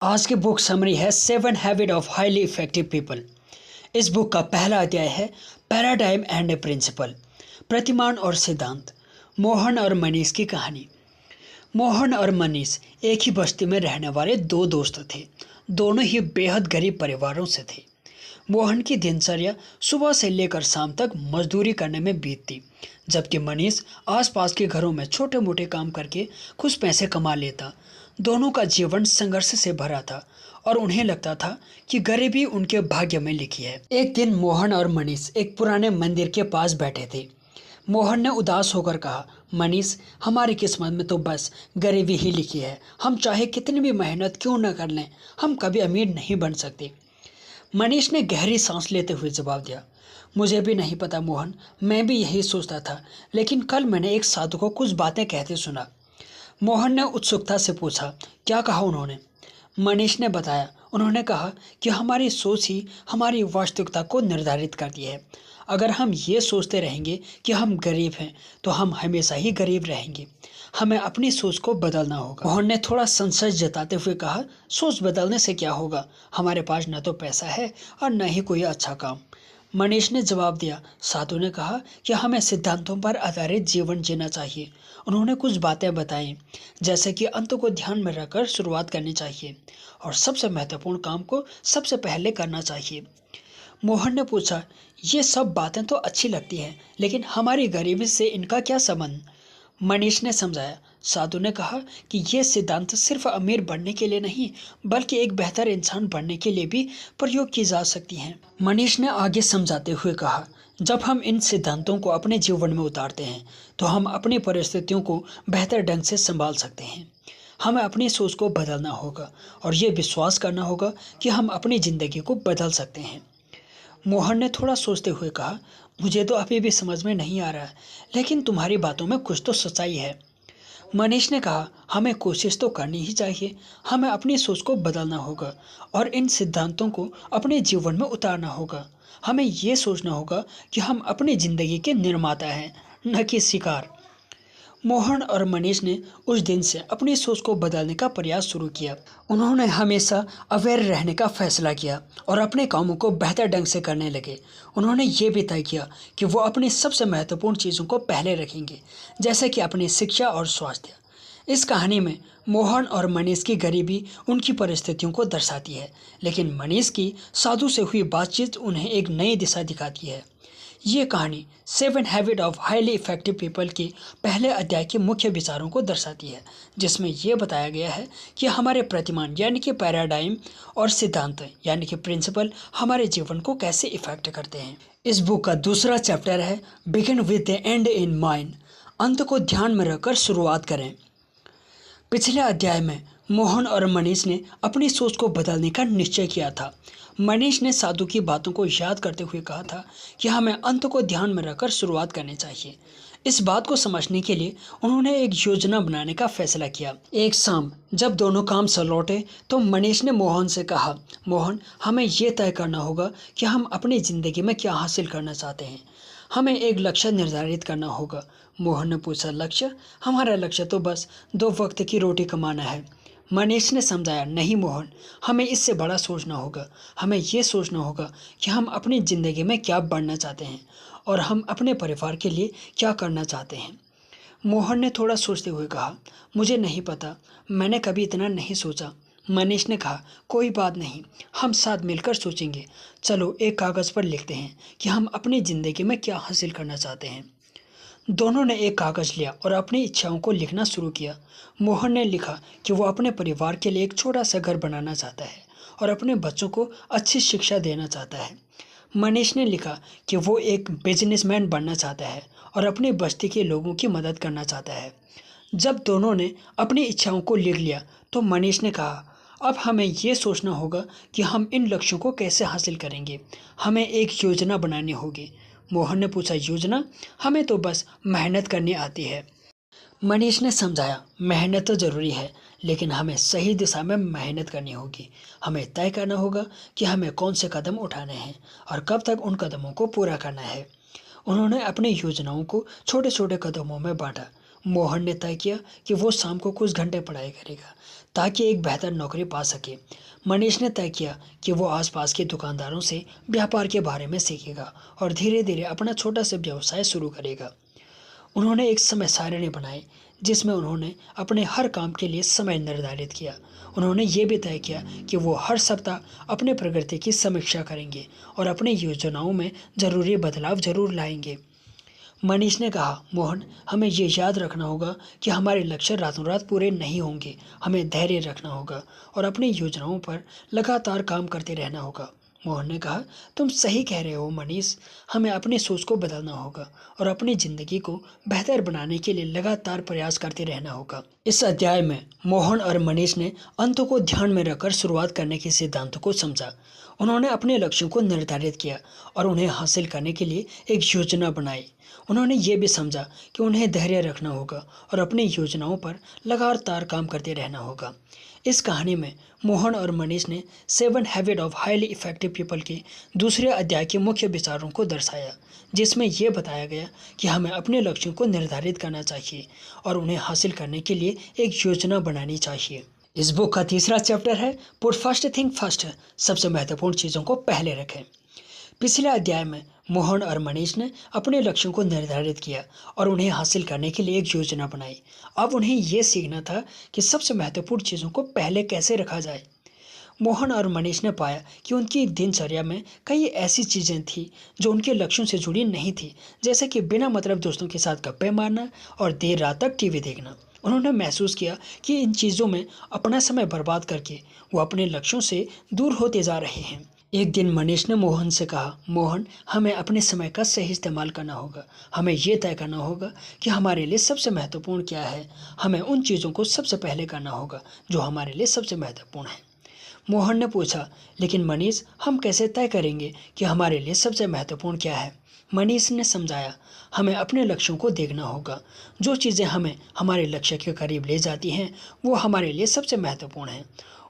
आज की book summary है 7 habit of highly effective people. इस बुक का पहला अध्याय है पैराडाइम एंड ए प्रिंसिपल, प्रतिमान और सिद्धांत। मोहन और मनीष की कहानी। मोहन और मनीष एक ही बस्ती में रहने वाले दो दोस्त थे। दोनों ही बेहद गरीब परिवारों से थे। मोहन की दिनचर्या सुबह से लेकर शाम तक मजदूरी करने में बीतती, जबकि मनीष आसपास के घरों में छोटे मोटे काम करके कुछ पैसे कमा लेता। दोनों का जीवन संघर्ष से भरा था और उन्हें लगता था कि गरीबी उनके भाग्य में लिखी है। एक दिन मोहन और मनीष एक पुराने मंदिर के पास बैठे थे। मोहन ने उदास होकर कहा, मनीष, हमारी किस्मत में तो बस गरीबी ही लिखी है। हम चाहे कितनी भी मेहनत क्यों न कर लें, हम कभी अमीर नहीं बन सकते। मनीष ने गहरी सांस लेते हुए जवाब दिया, मुझे भी नहीं पता मोहन, मैं भी यही सोचता था, लेकिन कल मैंने एक साधु को कुछ बातें कहते सुना। मोहन ने उत्सुकता से पूछा, क्या कहा उन्होंने? मनीष ने बताया, उन्होंने कहा कि हमारी सोच ही हमारी वास्तविकता को निर्धारित करती है। अगर हम ये सोचते रहेंगे कि हम गरीब हैं तो हम हमेशा ही गरीब रहेंगे। हमें अपनी सोच को बदलना होगा। मोहन ने थोड़ा संशय जताते हुए कहा, सोच बदलने से क्या होगा? हमारे पास न तो पैसा है और न ही कोई अच्छा काम। मनीष ने जवाब दिया, साधु ने कहा कि हमें सिद्धांतों पर आधारित जीवन जीना चाहिए। उन्होंने कुछ बातें बताई, जैसे कि अंत को ध्यान में रखकर शुरुआत करनी चाहिए और सबसे महत्वपूर्ण काम को सबसे पहले करना चाहिए। मोहन ने पूछा, ये सब बातें तो अच्छी लगती हैं, लेकिन हमारी गरीबी से इनका क्या संबंध? मनीष ने समझाया, साधु ने कहा कि ये सिद्धांत सिर्फ अमीर बनने के लिए नहीं, बल्कि एक बेहतर इंसान बनने के लिए भी प्रयोग की जा सकती हैं। मनीष ने आगे समझाते हुए कहा, जब हम इन सिद्धांतों को अपने जीवन में उतारते हैं तो हम अपनी परिस्थितियों को बेहतर ढंग से संभाल सकते हैं। हमें अपनी सोच को बदलना होगा और ये विश्वास करना होगा कि हम अपनी ज़िंदगी को बदल सकते हैं। मोहन ने थोड़ा सोचते हुए कहा, मुझे तो अभी भी समझ में नहीं आ रहा है, लेकिन तुम्हारी बातों में कुछ तो सच्चाई है। मनीष ने कहा, हमें कोशिश तो करनी ही चाहिए। हमें अपनी सोच को बदलना होगा और इन सिद्धांतों को अपने जीवन में उतारना होगा। हमें ये सोचना होगा कि हम अपनी ज़िंदगी के निर्माता हैं, न कि शिकार। मोहन और मनीष ने उस दिन से अपनी सोच को बदलने का प्रयास शुरू किया। उन्होंने हमेशा अवेयर रहने का फैसला किया और अपने कामों को बेहतर ढंग से करने लगे। उन्होंने ये भी तय किया कि वो अपनी सबसे महत्वपूर्ण चीज़ों को पहले रखेंगे, जैसे कि अपनी शिक्षा और स्वास्थ्य। इस कहानी में मोहन और मनीष की गरीबी उनकी परिस्थितियों को दर्शाती है, लेकिन मनीष की साधु से हुई बातचीत उन्हें एक नई दिशा दिखाती है। ये कहानी 7 habit of highly effective people के पहले अध्याय के मुख्य विचारों को दर्शाती है, जिसमें यह बताया गया है कि हमारे प्रतिमान यानी कि पैराडाइम और सिद्धांत यानी कि प्रिंसिपल हमारे जीवन को कैसे इफेक्ट करते हैं। इस बुक का दूसरा चैप्टर है begin with the and in mind, अंत को ध्यान में रखकर शुरुआत करें। पिछले अध्याय में मोहन और मनीष ने अपनी सोच को बदलने का निश्चय किया था। मनीष ने साधु की बातों को याद करते हुए कहा था कि हमें अंत को ध्यान में रखकर शुरुआत करनी चाहिए। इस बात को समझने के लिए उन्होंने एक योजना बनाने का फैसला किया। एक शाम जब दोनों काम से लौटे तो मनीष ने मोहन से कहा, मोहन, हमें ये तय करना होगा कि हम अपनी ज़िंदगी में क्या हासिल करना चाहते हैं। हमें एक लक्ष्य निर्धारित करना होगा। मोहन ने पूछा, लक्ष्य? हमारा लक्ष्य तो बस 2 वक्त की रोटी कमाना है। मनीष ने समझाया, नहीं मोहन, हमें इससे बड़ा सोचना होगा। हमें ये सोचना होगा कि हम अपनी ज़िंदगी में क्या बनना चाहते हैं और हम अपने परिवार के लिए क्या करना चाहते हैं। मोहन ने थोड़ा सोचते हुए कहा, मुझे नहीं पता, मैंने कभी इतना नहीं सोचा। मनीष ने कहा, कोई बात नहीं, हम साथ मिलकर सोचेंगे। चलो एक कागज़ पर लिखते हैं कि हम अपनी ज़िंदगी में क्या हासिल करना चाहते हैं। दोनों ने एक कागज़ लिया और अपनी इच्छाओं को लिखना शुरू किया। मोहन ने लिखा कि वो अपने परिवार के लिए एक छोटा सा घर बनाना चाहता है और अपने बच्चों को अच्छी शिक्षा देना चाहता है। मनीष ने लिखा कि वो एक बिजनेसमैन बनना चाहता है और अपनी बस्ती के लोगों की मदद करना चाहता है। जब दोनों ने अपनी इच्छाओं को लिख लिया तो मनीष ने कहा, अब हमें ये सोचना होगा कि हम इन लक्ष्यों को कैसे हासिल करेंगे। हमें एक योजना बनानी होगी। मोहन ने पूछा, योजना? हमें तो बस मेहनत करनी आती है। मनीष ने समझाया, मेहनत तो ज़रूरी है, लेकिन हमें सही दिशा में मेहनत करनी होगी। हमें तय करना होगा कि हमें कौन से कदम उठाने हैं और कब तक उन कदमों को पूरा करना है। उन्होंने अपनी योजनाओं को छोटे छोटे कदमों में बांटा। मोहन ने तय किया कि वो शाम को कुछ घंटे पढ़ाई करेगा ताकि एक बेहतर नौकरी पा सके। मनीष ने तय किया कि वो आसपास के दुकानदारों से व्यापार के बारे में सीखेगा और धीरे धीरे अपना छोटा सा व्यवसाय शुरू करेगा। उन्होंने एक समय सारिणी बनाई जिसमें उन्होंने अपने हर काम के लिए समय निर्धारित किया। उन्होंने ये भी तय किया कि वो हर सप्ताह अपने प्रगति की समीक्षा करेंगे और अपनी योजनाओं में ज़रूरी बदलाव जरूर लाएंगे। मनीष ने कहा, मोहन, हमें ये याद रखना होगा कि हमारे लक्ष्य रातों रात पूरे नहीं होंगे। हमें धैर्य रखना होगा और अपनी योजनाओं पर लगातार काम करते रहना होगा। मोहन ने कहा, तुम सही कह रहे हो मनीष, हमें अपनी सोच को बदलना होगा और अपनी ज़िंदगी को बेहतर बनाने के लिए लगातार प्रयास करते रहना होगा। इस अध्याय में मोहन और मनीष ने अंतों को ध्यान में रखकर शुरुआत करने के सिद्धांतों को समझा। उन्होंने अपने लक्ष्यों को निर्धारित किया और उन्हें हासिल करने के लिए एक योजना बनाई। उन्होंने ये भी समझा कि उन्हें धैर्य रखना होगा और अपनी योजनाओं पर लगातार काम करते रहना होगा। इस कहानी में मोहन और मनीष ने 7 habit of highly effective people के दूसरे अध्याय के मुख्य विचारों को दर्शाया, जिसमें यह बताया गया कि हमें अपने लक्ष्यों को निर्धारित करना चाहिए और उन्हें हासिल करने के लिए एक योजना बनानी चाहिए। इस बुक का तीसरा चैप्टर है पुट फर्स्ट थिंग फर्स्ट, सबसे महत्वपूर्ण चीज़ों को पहले रखें। पिछले अध्याय में मोहन और मनीष ने अपने लक्ष्यों को निर्धारित किया और उन्हें हासिल करने के लिए एक योजना बनाई। अब उन्हें यह सीखना था कि सबसे महत्वपूर्ण चीज़ों को पहले कैसे रखा जाए। मोहन और मनीष ने पाया कि उनकी दिनचर्या में कई ऐसी चीज़ें थीं जो उनके लक्ष्यों से जुड़ी नहीं थी, जैसे कि बिना मतलब दोस्तों के साथ गप्पे मारना और देर रात तक टीवी देखना। उन्होंने महसूस किया कि इन चीज़ों में अपना समय बर्बाद करके वो अपने लक्ष्यों से दूर होते जा रहे हैं। एक दिन मनीष ने मोहन से कहा, मोहन, हमें अपने समय का सही इस्तेमाल करना होगा। हमें ये तय करना होगा कि हमारे लिए सबसे महत्वपूर्ण क्या है। हमें उन चीज़ों को सबसे पहले करना होगा जो हमारे लिए सबसे महत्वपूर्ण है। मोहन ने पूछा, लेकिन मनीष, हम कैसे तय करेंगे कि हमारे लिए सबसे महत्वपूर्ण क्या है? मनीष ने समझाया, हमें अपने लक्ष्यों को देखना होगा। जो चीज़ें हमें हमारे लक्ष्य के करीब ले जाती हैं वो हमारे लिए सबसे महत्वपूर्ण हैं।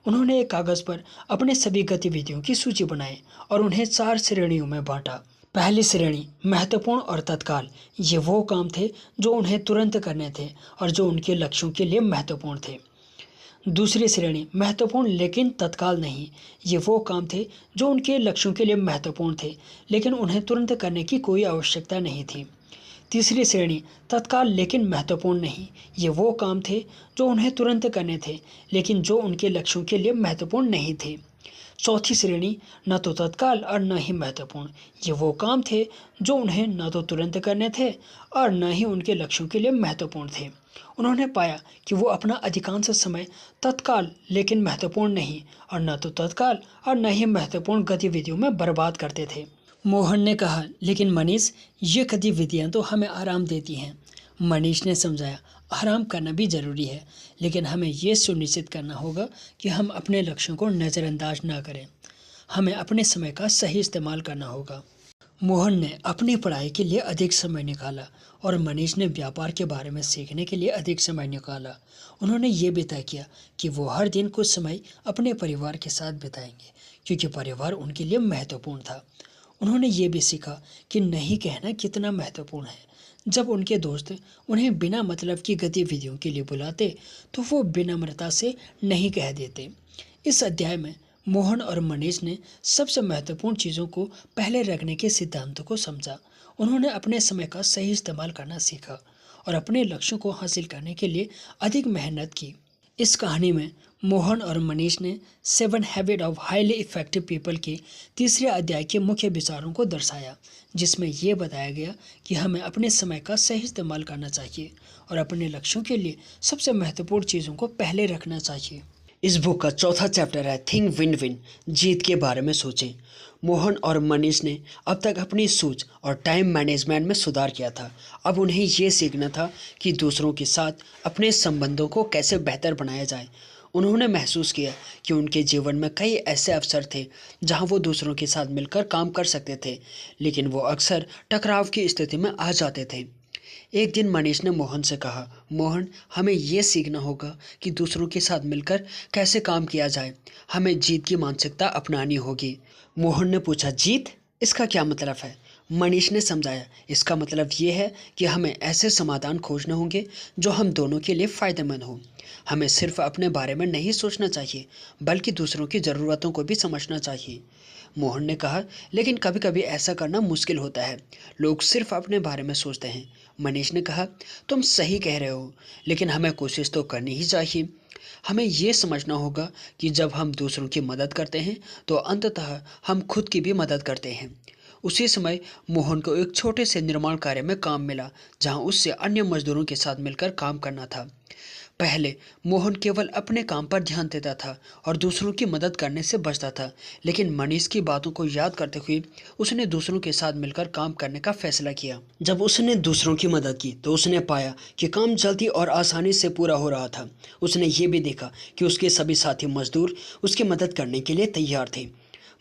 उन्होंने एक कागज़ पर अपने सभी गतिविधियों की सूची बनाई और उन्हें 4 श्रेणियों में बांटा। पहली श्रेणी महत्वपूर्ण और तत्काल। ये वो काम थे जो उन्हें तुरंत करने थे और जो उनके लक्ष्यों के लिए महत्वपूर्ण थे। दूसरी श्रेणी महत्वपूर्ण लेकिन तत्काल नहीं। ये वो काम थे जो उनके लक्ष्यों के लिए महत्वपूर्ण थे लेकिन उन्हें तुरंत करने की कोई आवश्यकता नहीं थी। तीसरी श्रेणी तत्काल लेकिन महत्वपूर्ण नहीं। ये वो काम थे जो उन्हें तुरंत करने थे लेकिन जो उनके लक्ष्यों के लिए महत्वपूर्ण नहीं थे। चौथी श्रेणी न तो तत्काल और न ही महत्वपूर्ण। ये वो काम थे जो उन्हें न तो तुरंत करने थे और न ही उनके लक्ष्यों के लिए महत्वपूर्ण थे। उन्होंने पाया कि वो अपना अधिकांश समय तत्काल लेकिन महत्वपूर्ण नहीं और न तो तत्काल और न ही महत्वपूर्ण गतिविधियों में बर्बाद करते थे। मोहन ने कहा, लेकिन मनीष, ये गतिविधियाँ तो हमें आराम देती हैं। मनीष ने समझाया, आराम करना भी ज़रूरी है लेकिन हमें ये सुनिश्चित करना होगा कि हम अपने लक्ष्यों को नज़रअंदाज ना करें। हमें अपने समय का सही इस्तेमाल करना होगा। मोहन ने अपनी पढ़ाई के लिए अधिक समय निकाला और मनीष ने व्यापार के बारे में सीखने के लिए अधिक समय निकाला। उन्होंने ये भी तय किया कि वो हर दिन कुछ समय अपने परिवार के साथ बिताएंगे क्योंकि परिवार उनके लिए महत्वपूर्ण था। उन्होंने ये भी सीखा कि नहीं कहना कितना महत्वपूर्ण है। जब उनके दोस्त उन्हें बिना मतलब की गतिविधियों के लिए बुलाते तो वो विनम्रता से नहीं कह देते। इस अध्याय में मोहन और मनीष ने सबसे महत्वपूर्ण चीज़ों को पहले रखने के सिद्धांतों को समझा। उन्होंने अपने समय का सही इस्तेमाल करना सीखा और अपने लक्ष्यों को हासिल करने के लिए अधिक मेहनत की। इस कहानी में मोहन और मनीष ने 7 habit of highly effective people के तीसरे अध्याय के मुख्य विचारों को दर्शाया, जिसमें यह बताया गया कि हमें अपने समय का सही इस्तेमाल करना चाहिए और अपने लक्ष्यों के लिए सबसे महत्वपूर्ण चीज़ों को पहले रखना चाहिए। इस बुक का चौथा चैप्टर है थिंक विन विन, जीत के बारे में सोचें। मोहन और मनीष ने अब तक अपनी सोच और टाइम मैनेजमेंट में सुधार किया था। अब उन्हें ये सीखना था कि दूसरों के साथ अपने संबंधों को कैसे बेहतर बनाया जाए। उन्होंने महसूस किया कि उनके जीवन में कई ऐसे अवसर थे जहां वो दूसरों के साथ मिलकर काम कर सकते थे, लेकिन वो अक्सर टकराव की स्थिति में आ जाते थे। एक दिन मनीष ने मोहन से कहा, मोहन, हमें ये सीखना होगा कि दूसरों के साथ मिलकर कैसे काम किया जाए। हमें जीत की मानसिकता अपनानी होगी। मोहन ने पूछा, जीत? इसका क्या मतलब है? मनीष ने समझाया, इसका मतलब ये है कि हमें ऐसे समाधान खोजने होंगे जो हम दोनों के लिए फ़ायदेमंद हों। हमें सिर्फ अपने बारे में नहीं सोचना चाहिए, बल्कि दूसरों की ज़रूरतों को भी समझना चाहिए। मोहन ने कहा, लेकिन कभी कभी ऐसा करना मुश्किल होता है। लोग सिर्फ अपने बारे में सोचते हैं। मनीष ने कहा, तुम सही कह रहे हो, लेकिन हमें कोशिश तो करनी ही चाहिए। हमें ये समझना होगा कि जब हम दूसरों की मदद करते हैं तो अंततः हम खुद की भी मदद करते हैं। उसी समय मोहन को एक छोटे से निर्माण कार्य में काम मिला, जहां उससे अन्य मजदूरों के साथ मिलकर काम करना था। पहले मोहन केवल अपने काम पर ध्यान देता था और दूसरों की मदद करने से बचता था, लेकिन मनीष की बातों को याद करते हुए उसने दूसरों के साथ मिलकर काम करने का फैसला किया। जब उसने दूसरों की मदद की तो उसने पाया कि काम जल्दी और आसानी से पूरा हो रहा था। उसने ये भी देखा कि उसके सभी साथी मजदूर उसकी मदद करने के लिए तैयार थे।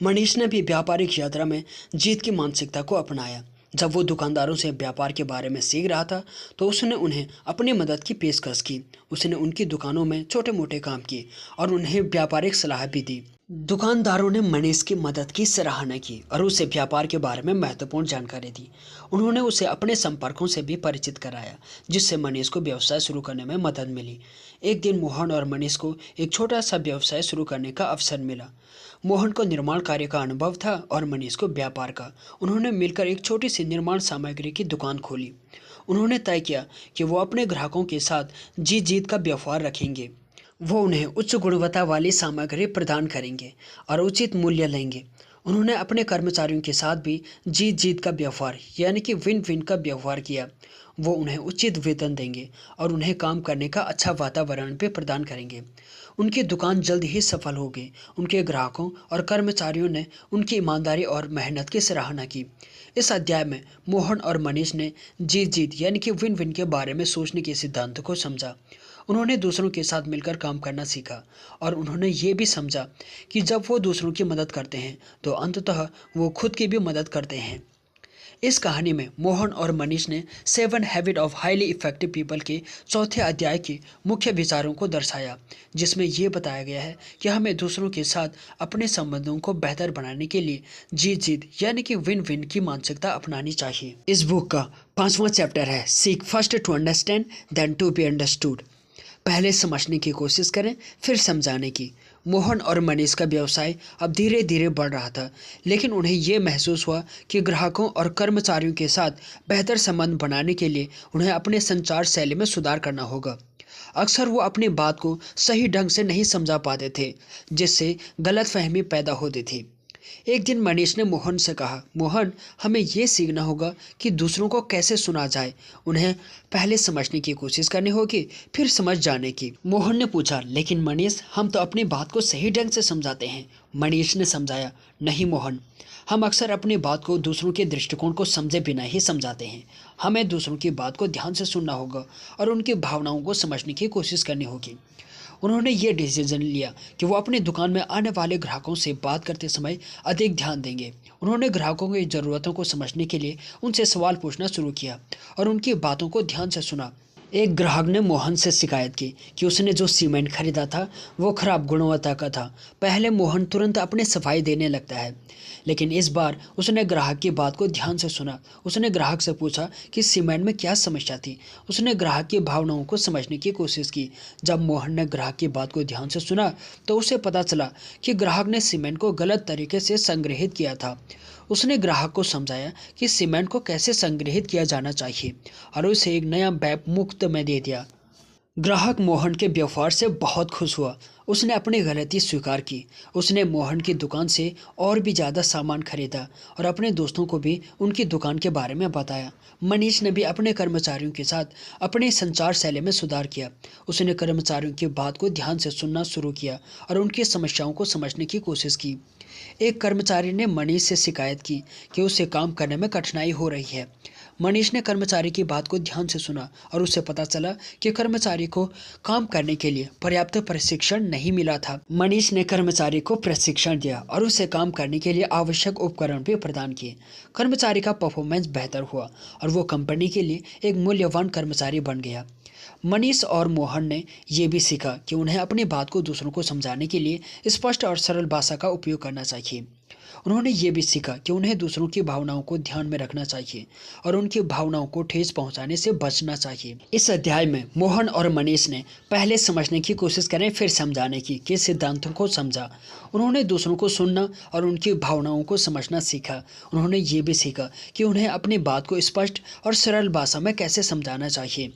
मनीष ने भी व्यापारिक यात्रा में जीत की मानसिकता को अपनाया। जब वो दुकानदारों से व्यापार के बारे में सीख रहा था तो उसने उन्हें अपनी मदद की पेशकश की। उसने उनकी दुकानों में छोटे मोटे काम किए और उन्हें व्यापारिक सलाह भी दी। दुकानदारों ने मनीष की मदद की सराहना की और उसे व्यापार के बारे में महत्वपूर्ण जानकारी दी। उन्होंने उसे अपने संपर्कों से भी परिचित कराया, जिससे मनीष को व्यवसाय शुरू करने में मदद मिली। एक दिन मोहन और मनीष को एक छोटा सा व्यवसाय शुरू करने का अवसर मिला। मोहन को निर्माण कार्य का अनुभव था और मनीष को व्यापार का। उन्होंने मिलकर एक छोटी सी निर्माण सामग्री की दुकान खोली। उन्होंने तय किया कि वो अपने ग्राहकों के साथ जीत जीत का व्यवहार रखेंगे। वो उन्हें उच्च गुणवत्ता वाली सामग्री प्रदान करेंगे और उचित मूल्य लेंगे। उन्होंने अपने कर्मचारियों के साथ भी जीत जीत का व्यवहार यानी कि विन विन का व्यवहार किया। वो उन्हें उचित वेतन देंगे और उन्हें काम करने का अच्छा वातावरण भी प्रदान करेंगे। उनकी दुकान जल्द ही सफल हो गई। उनके ग्राहकों और कर्मचारियों ने उनकी ईमानदारी और मेहनत की सराहना की। इस अध्याय में मोहन और मनीष ने जीत जीत यानी कि विन विन के बारे में सोचने के सिद्धांत को समझा। उन्होंने दूसरों के साथ मिलकर काम करना सीखा और उन्होंने ये भी समझा कि जब वो दूसरों की मदद करते हैं तो अंततः वो खुद की भी मदद करते हैं। इस कहानी में मोहन और मनीष ने 7 habit of highly effective people के चौथे अध्याय के मुख्य विचारों को दर्शाया, जिसमें ये बताया गया है कि हमें दूसरों के साथ अपने संबंधों को बेहतर बनाने के लिए जीत जीत यानी कि विन विन की मानसिकता अपनानी चाहिए। इस बुक का 5वां चैप्टर है seek first to understand then to be understood. पहले समझने की कोशिश करें, फिर समझाने की। मोहन और मनीष का व्यवसाय अब धीरे धीरे बढ़ रहा था, लेकिन उन्हें यह महसूस हुआ कि ग्राहकों और कर्मचारियों के साथ बेहतर संबंध बनाने के लिए उन्हें अपने संचार शैली में सुधार करना होगा। अक्सर वो अपनी बात को सही ढंग से नहीं समझा पाते थे, जिससे गलतफहमी पैदा होती थी। एक दिन मनीष ने मोहन से कहा, मोहन, हमें ये सीखना होगा कि दूसरों को कैसे सुना जाए। उन्हें पहले समझने की कोशिश करनी होगी, फिर समझ जाने की। मोहन ने पूछा, लेकिन मनीष, हम तो अपनी बात को सही ढंग से समझाते हैं। मनीष ने समझाया, नहीं मोहन, हम अक्सर अपनी बात को दूसरों के दृष्टिकोण को समझे बिना ही समझाते हैं। हमें दूसरों की बात को ध्यान से सुनना होगा और उनकी भावनाओं को समझने की कोशिश करनी होगी। उन्होंने ये डिसीजन लिया कि वो अपनी दुकान में आने वाले ग्राहकों से बात करते समय अधिक ध्यान देंगे। उन्होंने ग्राहकों की ज़रूरतों को समझने के लिए उनसे सवाल पूछना शुरू किया और उनकी बातों को ध्यान से सुना। एक ग्राहक ने मोहन से शिकायत की कि उसने जो सीमेंट खरीदा था वो खराब गुणवत्ता का था। पहले मोहन तुरंत अपनी सफाई देने लगता है, लेकिन इस बार उसने ग्राहक की बात को ध्यान से सुना। उसने ग्राहक से पूछा कि सीमेंट में क्या समस्या थी। उसने ग्राहक की भावनाओं को समझने की कोशिश की। जब मोहन ने ग्राहक की बात को ध्यान से सुना तो उसे पता चला कि ग्राहक ने सीमेंट को गलत तरीके से संग्रहित किया था। उसने ग्राहक को समझाया कि सीमेंट को कैसे संग्रहित किया जाना चाहिए और उसे एक नया बैग मुफ्त में दे दिया। ग्राहक मोहन के व्यवहार से बहुत खुश हुआ। उसने अपनी गलती स्वीकार की। उसने मोहन की दुकान से और भी ज़्यादा सामान खरीदा और अपने दोस्तों को भी उनकी दुकान के बारे में बताया। मनीष ने भी अपने कर्मचारियों के साथ अपने संचार शैली में सुधार किया। उसने कर्मचारियों की बात को ध्यान से सुनना शुरू किया और उनकी समस्याओं को समझने की कोशिश की। एक कर्मचारी ने मनीष से शिकायत की कि उसे काम करने में कठिनाई हो रही है। मनीष ने कर्मचारी की बात को ध्यान से सुना और उसे पता चला कि कर्मचारी को काम करने के लिए पर्याप्त प्रशिक्षण नहीं मिला था। मनीष ने कर्मचारी को प्रशिक्षण दिया और उसे काम करने के लिए आवश्यक उपकरण भी प्रदान किए। कर्मचारी का परफॉर्मेंस बेहतर हुआ और वो कंपनी के लिए एक मूल्यवान कर्मचारी बन गया। मनीष और मोहन ने यह भी सीखा कि उन्हें अपनी बात को दूसरों को समझाने के लिए स्पष्ट और सरल भाषा का उपयोग करना चाहिए। उन्होंने ये भी सीखा कि उन्हें दूसरों की भावनाओं को ध्यान में रखना चाहिए और उनकी भावनाओं को ठेस पहुंचाने से बचना चाहिए। इस अध्याय में मोहन और मनीष ने पहले समझने की कोशिश करें फिर समझाने की के सिद्धांतों को समझा। उन्होंने दूसरों को सुनना और उनकी भावनाओं को समझना सीखा। उन्होंने ये भी सीखा कि उन्हें अपनी बात को स्पष्ट और सरल भाषा में कैसे समझाना चाहिए।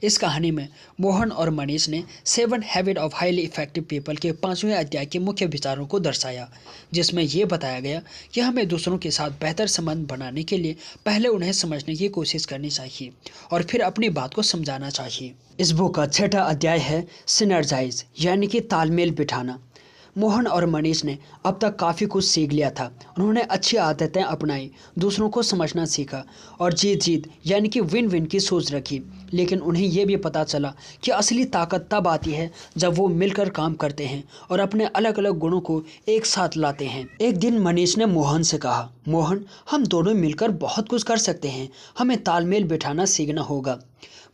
इस कहानी में मोहन और मनीष ने 7 habit of highly effective people के 5वें अध्याय के मुख्य विचारों को दर्शाया, जिसमें यह बताया गया कि हमें दूसरों के साथ बेहतर संबंध बनाने के लिए पहले उन्हें समझने की कोशिश करनी चाहिए और फिर अपनी बात को समझाना चाहिए। इस बुक का 6वां अध्याय है सिनर्जाइज, यानी कि तालमेल बिठाना। मोहन और मनीष ने अब तक काफ़ी कुछ सीख लिया था। उन्होंने अच्छी आदतें अपनाई, दूसरों को समझना सीखा और जीत जीत यानी कि विन विन की सोच रखी। लेकिन उन्हें यह भी पता चला कि असली ताकत तब आती है जब वो मिलकर काम करते हैं और अपने अलग अलग गुणों को एक साथ लाते हैं। एक दिन मनीष ने मोहन से कहा, मोहन, हम दोनों मिलकर बहुत कुछ कर सकते हैं, हमें तालमेल बिठाना सीखना होगा।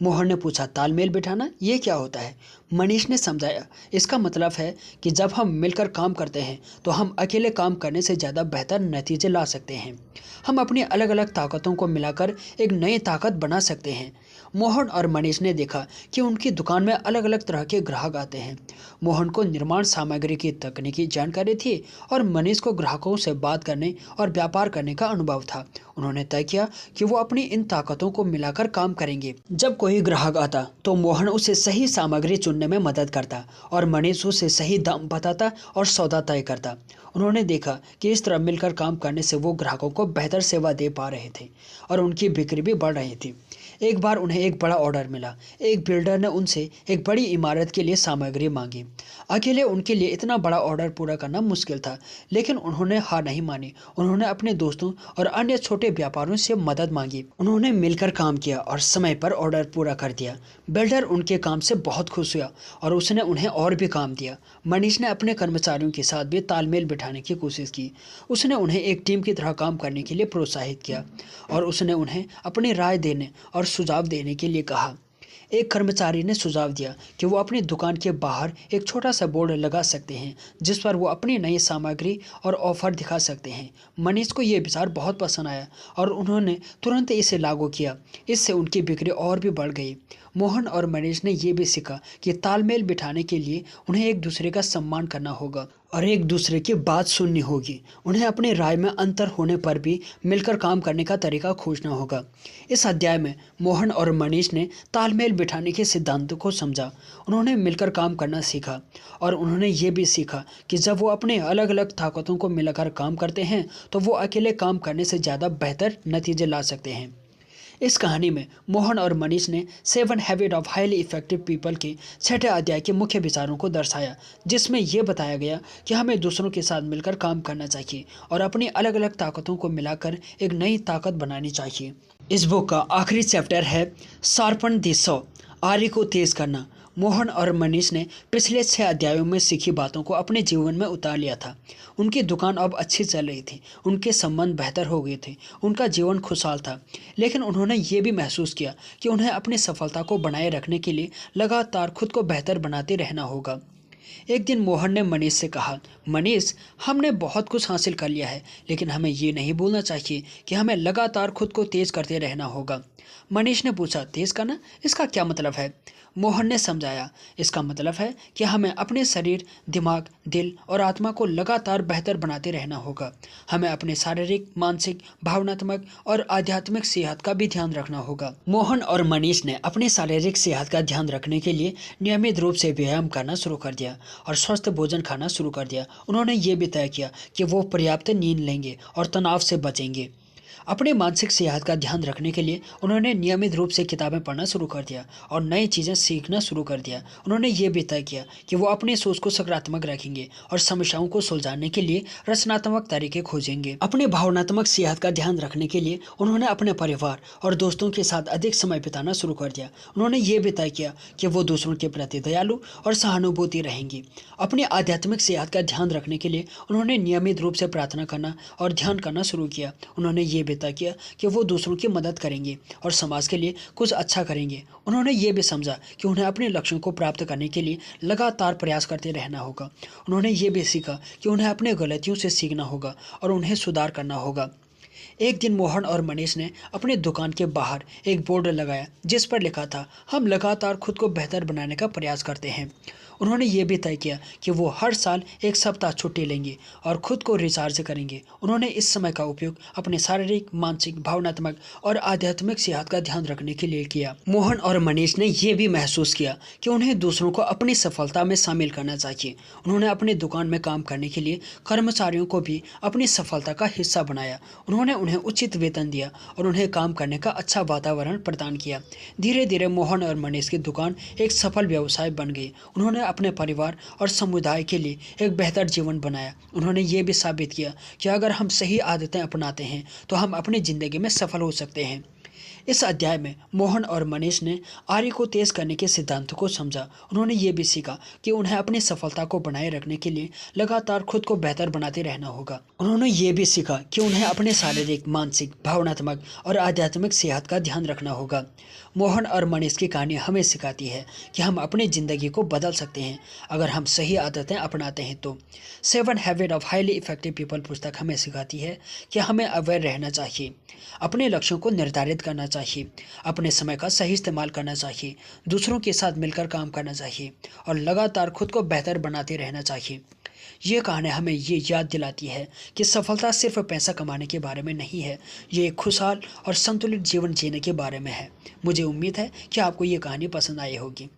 मोहन ने पूछा, तालमेल बिठाना ये क्या होता है? मनीष ने समझाया, इसका मतलब है कि जब हम मिलकर काम करते हैं तो हम अकेले काम करने से ज़्यादा बेहतर नतीजे ला सकते हैं। हम अपनी अलग अलग ताकतों को मिलाकर एक नई ताकत बना सकते हैं। मोहन और मनीष ने देखा कि उनकी दुकान में अलग अलग तरह के ग्राहक आते हैं। मोहन को निर्माण सामग्री की तकनीकी जानकारी थी और मनीष को ग्राहकों से बात करने और व्यापार करने का अनुभव था। उन्होंने तय किया कि वो अपनी इन ताकतों को मिलाकर काम करेंगे। जब कोई ग्राहक आता तो मोहन उसे सही सामग्री चुनने में मदद करता और मनीष उसे सही दाम बताता और सौदा तय करता। उन्होंने देखा कि इस तरह मिलकर काम करने से वो ग्राहकों को बेहतर सेवा दे पा रहे थे और उनकी बिक्री भी बढ़ रही थी। एक बार उन्हें एक बड़ा ऑर्डर मिला। एक बिल्डर ने उनसे एक बड़ी इमारत के लिए सामग्री मांगी। अकेले उनके लिए इतना बड़ा ऑर्डर पूरा करना मुश्किल था, लेकिन उन्होंने हार नहीं मानी। उन्होंने अपने दोस्तों और अन्य छोटे व्यापारियों से मदद मांगी। उन्होंने मिलकर काम किया और समय पर ऑर्डर पूरा कर दिया। बिल्डर उनके काम से बहुत खुश हुआ और उसने उन्हें और भी काम दिया। मनीष ने अपने कर्मचारियों के साथ भी तालमेल बिठाने की कोशिश की। उसने उन्हें एक टीम की तरह काम करने के लिए प्रोत्साहित किया और उसने उन्हें अपनी राय देने और सुझाव देने के लिए कहा। एक कर्मचारी ने सुझाव दिया कि वो अपनी दुकान के बाहर एक छोटा सा बोर्ड लगा सकते हैं जिस पर वो अपनी नई सामग्री और ऑफर दिखा सकते हैं। मनीष को ये विचार बहुत पसंद आया और उन्होंने तुरंत इसे लागू किया। इससे उनकी बिक्री और भी बढ़ गई। मोहन और मनीष ने ये भी सीखा कि तालमेल बिठाने के लिए उन्हें एक दूसरे का सम्मान करना होगा और एक दूसरे की बात सुननी होगी। उन्हें अपनी राय में अंतर होने पर भी मिलकर काम करने का तरीका खोजना होगा। इस अध्याय में मोहन और मनीष ने तालमेल बिठाने के सिद्धांतों को समझा। उन्होंने मिलकर काम करना सीखा और उन्होंने ये भी सीखा कि जब वो अपने अलग अलग ताकतों को मिलाकर काम करते हैं तो वो अकेले काम करने से ज़्यादा बेहतर नतीजे ला सकते हैं। इस कहानी में मोहन और मनीष ने 7 habit of highly effective people के 6ठे अध्याय के मुख्य विचारों को दर्शाया, जिसमें यह बताया गया कि हमें दूसरों के साथ मिलकर काम करना चाहिए और अपनी अलग अलग ताकतों को मिलाकर एक नई ताकत बनानी चाहिए। इस बुक का आखिरी चैप्टर है शार्पन द सॉ, आरी को तेज करना। मोहन और मनीष ने पिछले 6 अध्यायों में सीखी बातों को अपने जीवन में उतार लिया था। उनकी दुकान अब अच्छी चल रही थी, उनके संबंध बेहतर हो गए थे, उनका जीवन खुशहाल था। लेकिन उन्होंने ये भी महसूस किया कि उन्हें अपनी सफलता को बनाए रखने के लिए लगातार खुद को बेहतर बनाते रहना होगा। एक दिन मोहन ने मनीष से कहा, मनीष, हमने बहुत कुछ हासिल कर लिया है, लेकिन हमें ये नहीं भूलना चाहिए कि हमें लगातार खुद को तेज करते रहना होगा। मनीष ने पूछा, तेज करना, इसका क्या मतलब है? मोहन ने समझाया, इसका मतलब है कि हमें अपने शरीर, दिमाग, दिल और आत्मा को लगातार बेहतर बनाते रहना होगा। हमें अपने शारीरिक, मानसिक, भावनात्मक और आध्यात्मिक सेहत का भी ध्यान रखना होगा। मोहन और मनीष ने अपनी शारीरिक सेहत का ध्यान रखने के लिए नियमित रूप से व्यायाम करना शुरू कर दिया और स्वस्थ भोजन खाना शुरू कर दिया। उन्होंने ये भी तय किया कि वो पर्याप्त नींद लेंगे और तनाव से बचेंगे। अपने मानसिक सेहत का ध्यान रखने के लिए उन्होंने नियमित रूप से किताबें पढ़ना शुरू कर दिया और नई चीज़ें सीखना शुरू कर दिया। उन्होंने ये भी तय किया कि वो अपनी सोच को सकारात्मक रखेंगे और समस्याओं को सुलझाने के लिए रचनात्मक तरीके खोजेंगे। अपने भावनात्मक सेहत का ध्यान रखने के लिए उन्होंने अपने परिवार और दोस्तों के साथ अधिक समय बिताना शुरू कर दिया। उन्होंने ये भी तय किया कि वो दूसरों के प्रति दयालु और सहानुभूति रहेंगी। अपनी आध्यात्मिक सेहत का ध्यान रखने के लिए उन्होंने नियमित रूप से प्रार्थना करना और ध्यान करना शुरू किया। उन्होंने ये ये भी तय किया कि वो दूसरों की मदद करेंगे और समाज के लिए कुछ अच्छा करेंगे। उन्होंने ये भी समझा कि उन्हें अपने लक्ष्यों को प्राप्त करने के लिए लगातार प्रयास करते रहना होगा। उन्होंने ये भी सीखा कि उन्हें अपने गलतियों से सीखना होगा और उन्हें सुधार करना होगा। एक दिन मोहन और मनीष ने अपनी दुकान के बाहर एक बोर्ड लगाया जिस पर लिखा था, हम लगातार खुद को बेहतर बनाने का प्रयास करते हैं। उन्होंने ये भी तय किया कि वो हर साल एक सप्ताह छुट्टी लेंगे और खुद को रिचार्ज करेंगे। उन्होंने इस समय का उपयोग अपने शारीरिक, मानसिक, भावनात्मक और आध्यात्मिक सेहत का ध्यान रखने के लिए किया। मोहन और मनीष ने यह भी महसूस किया कि उन्हें दूसरों को अपनी सफलता में शामिल करना चाहिए। उन्होंने अपनी दुकान में काम करने के लिए कर्मचारियों को भी अपनी सफलता का हिस्सा बनाया। उन्होंने उन्हें उचित वेतन दिया और उन्हें काम करने का अच्छा वातावरण प्रदान किया। धीरे धीरे मोहन और मनीष की दुकान एक सफल व्यवसाय बन गई। उन्होंने अपने परिवार और समुदाय के लिए एक बेहतर जीवन बनाया। उन्होंने ये भी साबित किया कि अगर हम सही आदतें अपनाते हैं तो हम अपनी ज़िंदगी में सफल हो सकते हैं। इस अध्याय में मोहन और मनीष ने आर्य को तेज करने के सिद्धांत को समझा। उन्होंने ये भी सीखा कि उन्हें अपनी सफलता को बनाए रखने के लिए लगातार खुद को बेहतर बनाते रहना होगा। उन्होंने ये भी सीखा कि उन्हें अपने शारीरिक, मानसिक, भावनात्मक और आध्यात्मिक सेहत का ध्यान रखना होगा। मोहन और मनीष की कहानी हमें सिखाती है कि हम अपनी ज़िंदगी को बदल सकते हैं अगर हम सही आदतें अपनाते हैं तो। 7 habit of highly effective people पुस्तक हमें सिखाती है कि हमें अवेयर रहना चाहिए, अपने लक्ष्यों को निर्धारित करना चाहिए, अपने समय का सही इस्तेमाल करना चाहिए, दूसरों के साथ मिलकर काम करना चाहिए और लगातार खुद को बेहतर बनाते रहना चाहिए। ये कहानी हमें ये याद दिलाती है कि सफलता सिर्फ पैसा कमाने के बारे में नहीं है, ये एक खुशहाल और संतुलित जीवन जीने के बारे में है। मुझे उम्मीद है कि आपको ये कहानी पसंद आई होगी।